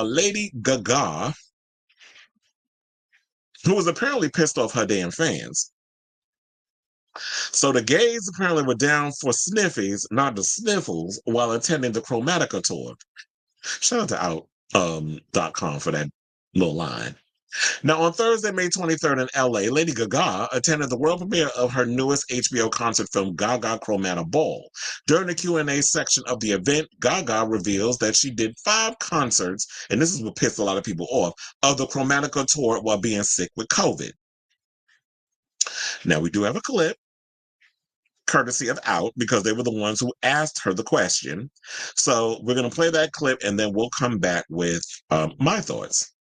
Lady Gaga, who was apparently pissed off her damn fans. So the gays apparently were down for sniffies, not the sniffles, while attending the Chromatica tour. Shout out to out.com for that little line. Now, on Thursday, May 23rd in LA, Lady Gaga attended the world premiere of her newest HBO concert film, Gaga Chromata Ball. During the Q&A section of the event, Gaga reveals that she did 5 concerts, and this is what pissed a lot of people off, of the Chromatica tour while being sick with COVID. Now, we do have a clip, courtesy of Out, because they were the ones who asked her the question. So we're going to play that clip, and then we'll come back with my thoughts.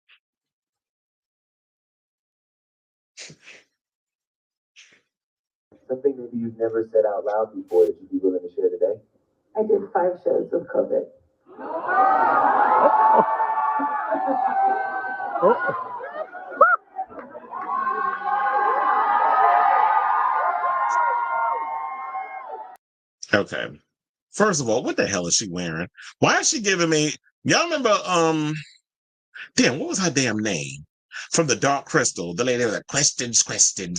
Something maybe you've never said out loud before that you'd be willing to share today? I did 5 shows with COVID. Okay. First of all, what the hell is she wearing? Why is she giving me... Y'all remember, damn, what was her damn name? From the Dark Crystal, the lady with the questions,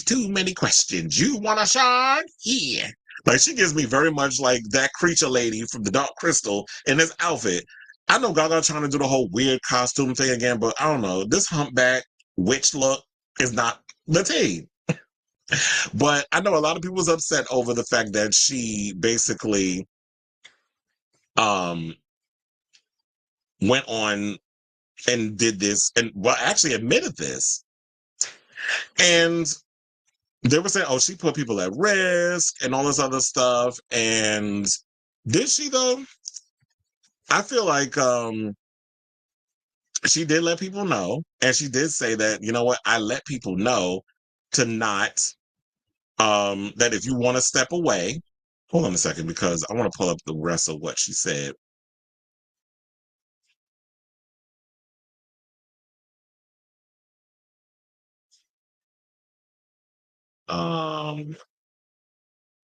too many questions. You want a shard? Yeah. Like, she gives me very much like that creature lady from the Dark Crystal in this outfit. I know Gaga trying to do the whole weird costume thing again, but I don't know. This humpback witch look is not the tea. But I know a lot of people was upset over the fact that she basically went on and did this and actually admitted this. And they were saying, oh, she put people at risk and all this other stuff. And did she though? I feel like she did let people know. And she did say that, you know what, I let people know to not that if you want to step away, hold on a second, because I want to pull up the rest of what she said.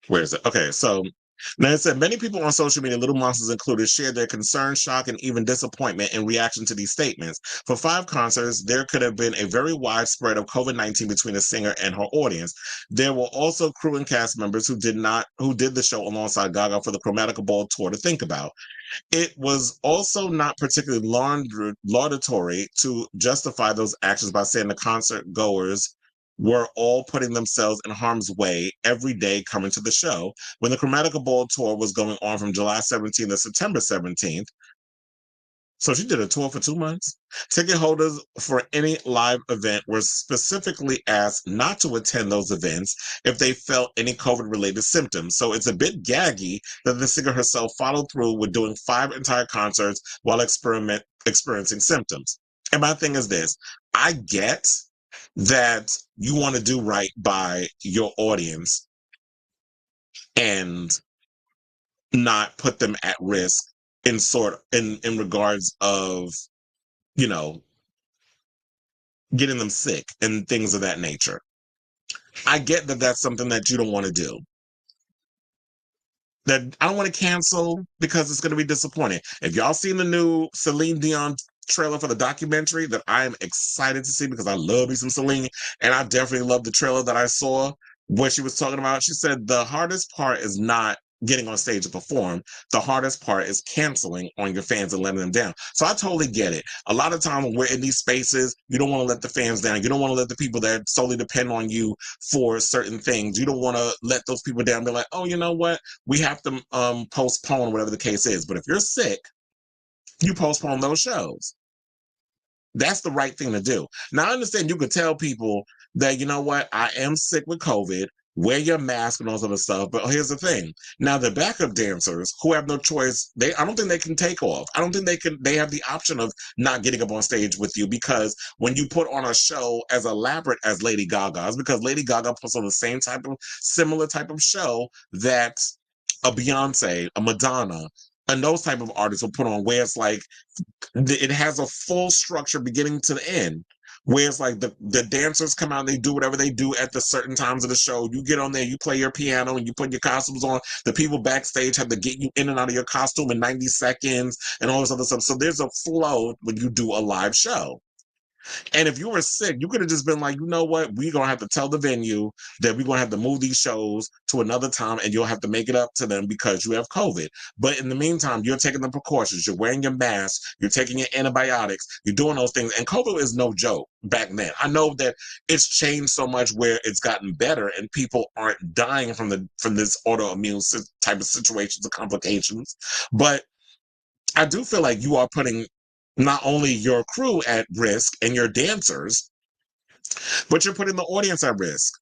Where is it? Okay, so now it said many people on social media, Little Monsters included, shared their concern, shock, and even disappointment in reaction to these statements. For 5 concerts, there could have been a very wide spread of COVID-19 between the singer and her audience. There were also crew and cast members who did the show alongside Gaga for the Chromatica Ball tour to think about. It was also not particularly laudatory to justify those actions by saying the concert goers were all putting themselves in harm's way every day coming to the show. When the Chromatica Ball tour was going on from July 17th to September 17th, so she did a tour for 2 months. Ticket holders for any live event were specifically asked not to attend those events if they felt any COVID-related symptoms. So it's a bit gaggy that the singer herself followed through with doing 5 entire concerts while experiencing symptoms. And my thing is this, I get that you want to do right by your audience and not put them at risk in regards of, you know, getting them sick and things of that nature. I get that that's something that you don't want to do. That I don't want to cancel because it's going to be disappointing. If y'all seen the new Celine Dion trailer for the documentary that I am excited to see because I love me some Celine, and I definitely love the trailer that I saw where she was talking about, she said the hardest part is not getting on stage to perform. The hardest part is canceling on your fans and letting them down. So I totally get it. A lot of times when we're in these spaces, you don't want to let the fans down. You don't want to let the people that solely depend on you for certain things. You don't want to let those people down and be like, oh, you know what? We have to postpone whatever the case is. But if you're sick, you postpone those shows. That's the right thing to do. Now, I understand you could tell people that, you know what, I am sick with COVID, wear your mask and all that other stuff. But here's the thing. Now, the backup dancers who have no choice, I don't think they can take off. I don't think they have the option of not getting up on stage with you, because when you put on a show as elaborate as Lady Gaga's, because Lady Gaga puts on the similar type of show that a Beyonce, a Madonna, and those type of artists will put on, where it's like, it has a full structure beginning to the end. where it's like the dancers come out, they do whatever they do at the certain times of the show. You get on there, you play your piano, and you put your costumes on. The people backstage have to get you in and out of your costume in 90 seconds and all this other stuff. So there's a flow when you do a live show. And if you were sick, you could have just been like, you know what? We're going to have to tell the venue that we're going to have to move these shows to another time and you'll have to make it up to them because you have COVID. But in the meantime, you're taking the precautions. You're wearing your mask. You're taking your antibiotics. You're doing those things. And COVID is no joke back then. I know that it's changed so much where it's gotten better and people aren't dying from this autoimmune type of situations or complications. But I do feel like you are putting not only your crew at risk and your dancers, but you're putting the audience at risk.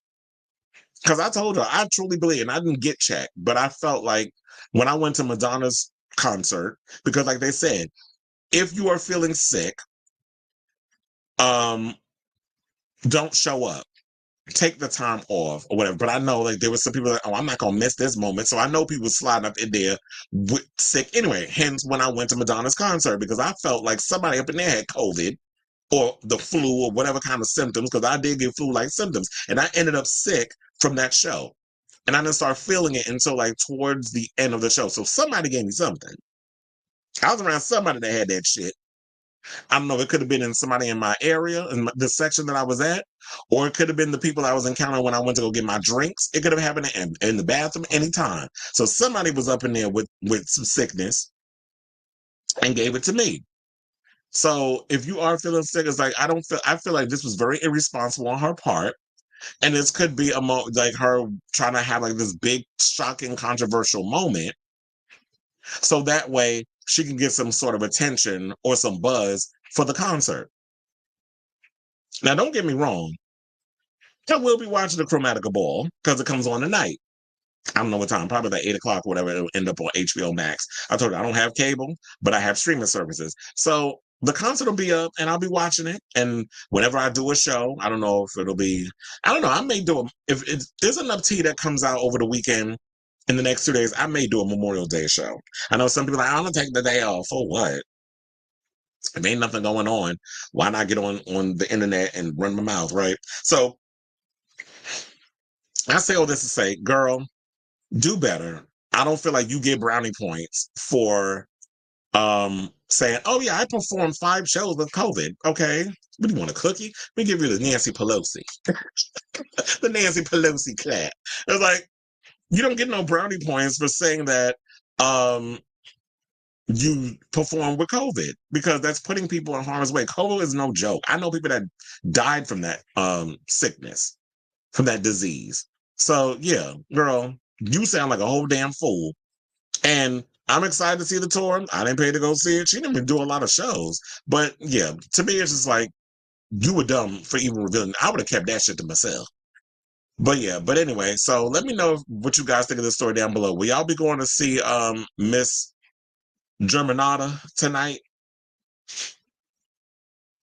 Because I told her, I truly believe, and I didn't get checked, but I felt like when I went to Madonna's concert, because like they said, if you are feeling sick, don't show up. Take the time off or whatever. But I know like there was some people like, oh, I'm not gonna miss this moment. So I know people sliding up in there with sick anyway. Hence when I went to Madonna's concert, because I felt like somebody up in there had COVID or the flu or whatever kind of symptoms, because I did get flu-like symptoms. And I ended up sick from that show. And I didn't start feeling it until like towards the end of the show. So somebody gave me something. I was around somebody that had that shit. I don't know, it could have been in somebody in my area, in the section that I was at, or it could have been the people I was encountering when I went to go get my drinks. It could have happened in the bathroom anytime. So somebody was up in there with some sickness and gave it to me. So if you are feeling sick, it's like I feel like this was very irresponsible on her part. And this could be like her trying to have like this big, shocking, controversial moment. So that way she can get some sort of attention or some buzz for the concert. Now, don't get me wrong. I will be watching the Chromatica Ball because it comes on tonight. I don't know what time, probably like 8 o'clock, whatever. It'll end up on HBO Max. I told you I don't have cable, but I have streaming services. So the concert will be up and I'll be watching it. And whenever I do a show, I don't know if it'll be, I don't know. I may do if there's enough tea that comes out over the weekend in the next 2 days, I may do a Memorial Day show. I know some people are like, I'm going to take the day off. For what? If ain't nothing going on, why not get on the internet and run my mouth, right? So I say all this to say, girl, do better. I don't feel like you get brownie points for saying, oh yeah, I performed 5 shows with COVID. Okay. What do you want, a cookie? Let me give you the Nancy Pelosi. The Nancy Pelosi clap. It's like, you don't get no brownie points for saying that you perform with COVID, because that's putting people in harm's way. COVID is no joke. I know people that died from that sickness, from that disease. So yeah, girl, you sound like a whole damn fool. And I'm excited to see the tour. I didn't pay to go see it. She didn't even do a lot of shows. But yeah, to me, it's just like, you were dumb for even revealing. I would have kept that shit to myself. But yeah, but anyway, so let me know what you guys think of this story down below. Will y'all be going to see Miss Germanata tonight?